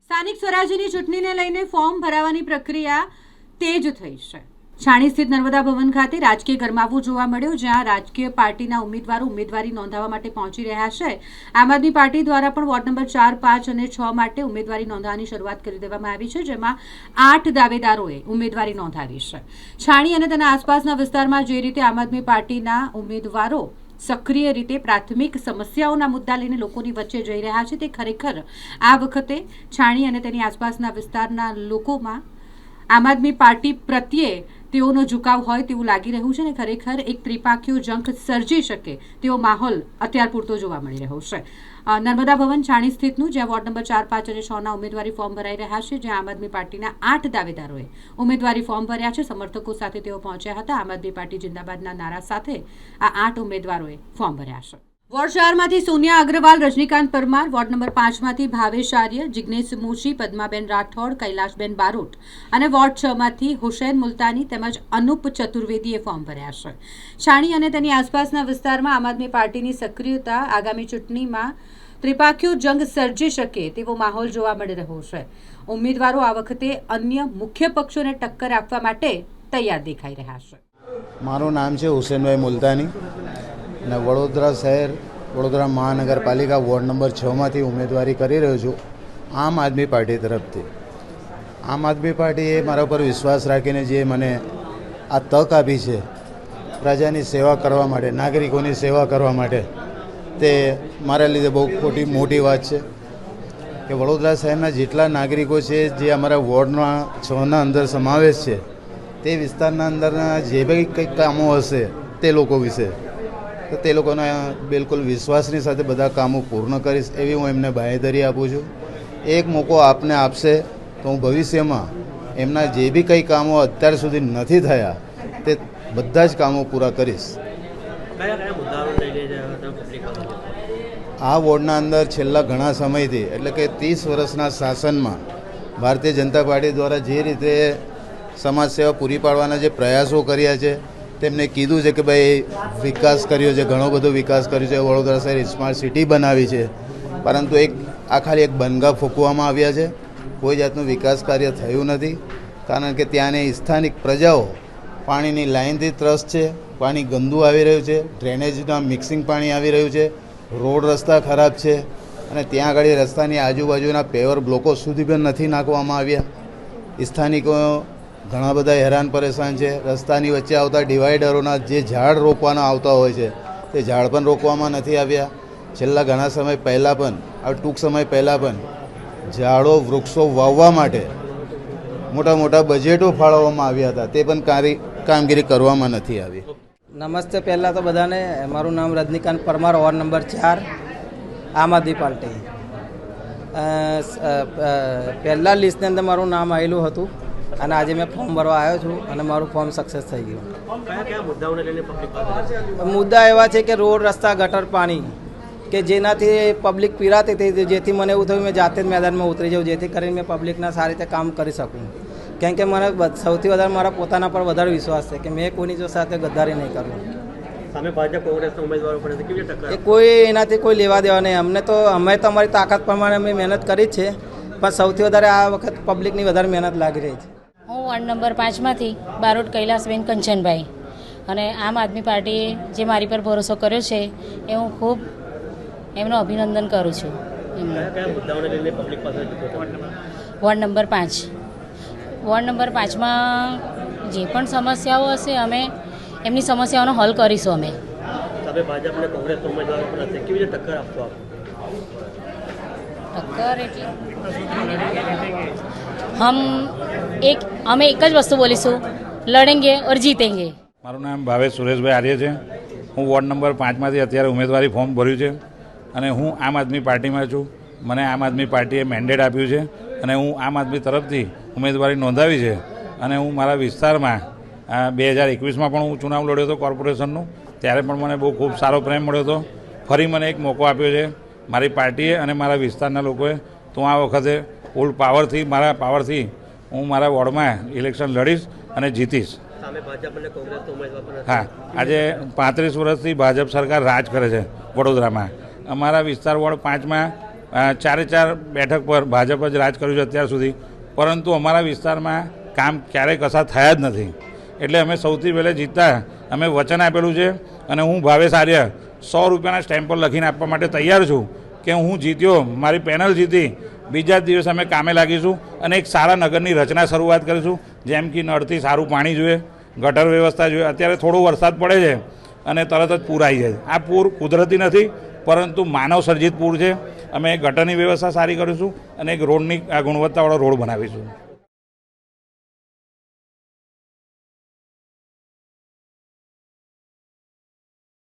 સ્થાનિક સ્વરાજ્યની ચૂંટણીને લઈને ફોર્મ ભરાવાની પ્રક્રિયા તેજ થઈ છે। છાણી સ્થિત નર્મદા ભવન ખાતે રાજકીય ગરમાવો જોવા મળ્યો, જ્યાં રાજકીય પાર્ટીના ઉમેદવારો ઉમેદવારી નોંધાવવા માટે પહોંચી રહ્યા છે। આમ આદમી પાર્ટી દ્વારા પણ વોર્ડ નંબર 4, 5 અને 6 માટે ઉમેદવારી નોંધવાની શરૂઆત કરી દેવામાં આવી છે, જેમાં 8 દાવેદારોએ ઉમેદવારી નોંધાવી છે। છાણી અને તેના આસપાસના વિસ્તારમાં જે રીતે આમ આદમી પાર્ટીના ઉમેદવારો સક્રિય રીતે પ્રાથમિક સમસ્યાઓના મુદ્દા લઈને લોકોની વચ્ચે જઈ રહ્યા છે, તે ખરેખર આ વખતે છાણી અને તેની આસપાસના વિસ્તારના લોકોમાં આમ આદમી પાર્ટી પ્રત્યે તેઓનો ઝુકાવ હોય તેવું લાગી રહ્યું છે અને ખરેખર એક ત્રિપાખીયો જંગ સર્જી શકે તેવો માહોલ અત્યાર પૂરતો જોવા મળી રહ્યો છે। નર્મદા ભવન છાણી સ્થિતનું, જ્યાં વોર્ડ નંબર 4, 5 અને 6 ના ઉમેદવારી ફોર્મ ભરાઈ રહ્યા છે, જ્યાં આમ આદમી પાર્ટીના 8 દાવેદારોએ ઉમેદવારી ફોર્મ ભર્યા છે। સમર્થકો સાથે તેઓ પહોંચ્યા હતા। આમ આદમી પાર્ટી જિંદાબાદના નારા સાથે આ 8 ઉમેદવારોએ ફોર્મ ભર્યા છે। વોર્ડ 4 માંથી સોનિયા અગ્રવાલ, રજનીકાંત પરમાર, વોર્ડ નંબર 5 માંથી ભાવેશ આર્ય, જિગ્નેશ મોચી, પદ્માબેન રાઠોડ, કૈલાશબેન બારોટ અને વોર્ડ 6 માંથી હુસૈન મુલતાની તેમજ અનુપ ચતુર્વેદીએ ફોર્મ ભર્યા છે। છાણી અને તેની આસપાસના વિસ્તારમાં આમ આદમી પાર્ટીની સક્રિયતા આગામી ચૂંટણીમાં ત્રિપાખીયો જંગ સર્જી શકે તેવો માહોલ જોવા મળી રહ્યો છે। ઉમેદવારો આ વખતે અન્ય મુખ્ય પક્ષોને ટક્કર આપવા માટે તૈયાર દેખાઈ રહ્યા છે। મારું નામ છે હુસૈનભાઈ મુલતાની અને વડોદરા શહેર વડોદરા મહાનગરપાલિકા વોર્ડ નંબર 6 માંથી ઉમેદવારી કરી રહ્યો છું આમ આદમી પાર્ટી તરફથી। આમ આદમી પાર્ટીએ મારા પર વિશ્વાસ રાખીને જે મને આ તક આપી છે પ્રજાની સેવા કરવા માટે, નાગરિકોની સેવા કરવા માટે, તે મારા લીધે બહુ મોટી વાત છે કે વડોદરા શહેરના જેટલા નાગરિકો છે જે અમારા વોર્ડના 6ના અંદર સમાવેશ છે, તે વિસ્તારના અંદરના જે બી કંઈક કામો હશે તે લોકો વિશે તો તે લોકોના બિલકુલ વિશ્વાસની સાથે બધા કામો પૂર્ણ કરીશ એવી હું એમને બાંહેધરી આપું છું। એક મોકો આપને આપશે તો હું ભવિષ્યમાં એમના જે બી કંઈ કામો અત્યાર સુધી નથી થયા તે બધા જ કામો પૂરા કરીશ। આ વોર્ડના અંદર છેલ્લા ઘણા સમયથી એટલે કે 30 વર્ષના શાસનમાં ભારતીય જનતા પાર્ટી દ્વારા જે રીતે સમાજ સેવા પૂરી પાડવાના જે પ્રયાસો કર્યા છે, તેમને કીધું છે કે ભાઈ વિકાસ કર્યો છે, ઘણો બધો વિકાસ કર્યો છે, વડોદરા શહેર સ્માર્ટ સિટી બનાવી છે, પરંતુ આ ખાલી એક બનગા ફૂંકવામાં આવ્યા છે। કોઈ જાતનું વિકાસ કાર્ય થયું નથી, કારણ કે ત્યાંની સ્થાનિક પ્રજાઓ પાણીની લાઇનથી ત્રસ્ત છે। પાણી ગંદુ આવી રહ્યું છે, ડ્રેનેજના મિક્સિંગ પાણી આવી રહ્યું છે, રોડ રસ્તા ખરાબ છે અને ત્યાં આગળ રસ્તાની આજુબાજુના પેવર બ્લોકો સુધી પણ નથી નાખવામાં આવ્યા। સ્થાનિકો ઘણા બધા હેરાન પરેશાન છે। રસ્તાની વચ્ચે આવતા ડિવાઈડરોના જે ઝાડ રોપવાના આવતા હોય છે તે ઝાડ પણ રોકવામાં નથી આવ્યા। છેલ્લા ઘણા સમય પહેલાં પણ ટૂંક સમય પહેલાં પણ ઝાડો વૃક્ષો વાવવા માટે મોટા મોટા બજેટો ફાળવવામાં આવ્યા હતા, તે પણ કામગીરી કરવામાં નથી આવી। નમસ્તે। પહેલાં તો બધાને, મારું નામ રજનીકાંત પરમાર, વોર્ડ નંબર 4, આમ આદમી પાર્ટી। પહેલાં લિસ્ટની અંદર મારું નામ આવેલું હતું અને આજે મેં ફોર્મ ભરવા આવ્યો છું અને મારું ફોર્મ સક્સેસ થઈ ગયું। મુદ્દા એવા છે કે રોડ, રસ્તા, ગટર, પાણી કે જેનાથી પબ્લિક પીડાતી હતી, જેથી મને એવું થયું મેં જાતે જ મેદાનમાં ઉતરી જાઉં, જેથી કરીને મેં પબ્લિકના સારી રીતે કામ કરી શકું। કેમ કે મને સૌથી વધારે મારા પોતાના પર વધારે વિશ્વાસ છે કે મેં કોઈની જો સાથે ગદ્દારી નહીં કરું। સામે ભાજપ કોંગ્રેસના ઉમેદવારો પડે કેવી ટક્કર? એ કોઈ એનાથી કોઈ લેવા દેવા નહીં। અમે તો અમારી તાકાત પ્રમાણે અમે મહેનત કરી જ છે, પણ સૌથી વધારે આ વખત પબ્લિકની વધારે મહેનત લાગી રહી છે। હું વોર્ડ નંબર 5 માંથી બારોટ કૈલાસબેન કંચનભાઈ, અને આમ આદમી પાર્ટીએ જે મારી પર ભરોસો કર્યો છે એ હું ખૂબ એમનો અભિનંદન કરું છું। વોર્ડ નંબર 5 વોર્ડ નંબર 5માં જે પણ સમસ્યાઓ હશે અમે એમની સમસ્યાઓનો હલ કરીશું। અમે ભાજપ અને કોંગ્રેસના ઉમેદવારો પણ હશે, કેવી રીતે ટક્કર આપશો આપ? ટક્કર એટલે અમે એક જ વસ્તુ બોલીશું, લડેંગે ઓર જીતેંગે। મારું નામ ભાવેશ સુરેશભાઈ આર્ય છે। હું વોર્ડ નંબર 5 માંથી અત્યારે ઉમેદવારી ફોર્મ ભર્યું છે અને હું આમ આદમી પાર્ટીમાં છું। મને આમ આદમી પાર્ટીએ મેન્ડેટ આપ્યું છે અને હું આમ આદમી તરફથી ઉમેદવારી નોંધાવી છે અને હું મારા વિસ્તારમાં 2021માં પણ હું ચુનાવ લડ્યો હતો કોર્પોરેશનનું, ત્યારે પણ મને બહુ ખૂબ સારો પ્રેમ મળ્યો હતો। ફરી મને એક મોકો આપ્યો છે મારી પાર્ટીએ અને મારા વિસ્તારના લોકોએ, તો આ વખતે ફૂલ પાવરથી મારા પાવરથી હું મારા વોર્ડમાં ઇલેક્શન લડીશ અને જીતીશ। હા, આજે 35 વર્ષથી ભાજપ સરકાર રાજ કરે છે વડોદરામાં। અમારા વિસ્તાર વોર્ડ 5માં ચારે ચાર બેઠક પર ભાજપ જ રાજ કર્યું છે અત્યાર સુધી, પરંતુ અમારા વિસ્તારમાં કામ ક્યારેય કશા થયા જ નથી. એટલે અમે સૌથી પહેલાં જીતતા અમે વચન આપેલું છે અને હું ભાવેશ આર્ય 100 રૂપિયાના સ્ટેમ્પ પર લખીને આપવા માટે તૈયાર છું કે હું જીત્યો, મારી પેનલ જીતી, બીજા જ દિવસે અમે કામે લાગીશું અને એક સારા નગરની રચના શરૂઆત કરીશું. જેમ કે નળથી સારું પાણી જોઈએ, ગટર વ્યવસ્થા જોઈએ. અત્યારે થોડો વરસાદ પડે છે અને તરત જ પૂર આવી જાય. આ પૂર કુદરતી નથી પરંતુ માનવ સર્જિત પૂર છે. અમે ગટરની વ્યવસ્થા સારી કરીશું અને એક રોડની ગુણવત્તાવાળો રોડ બનાવીશું.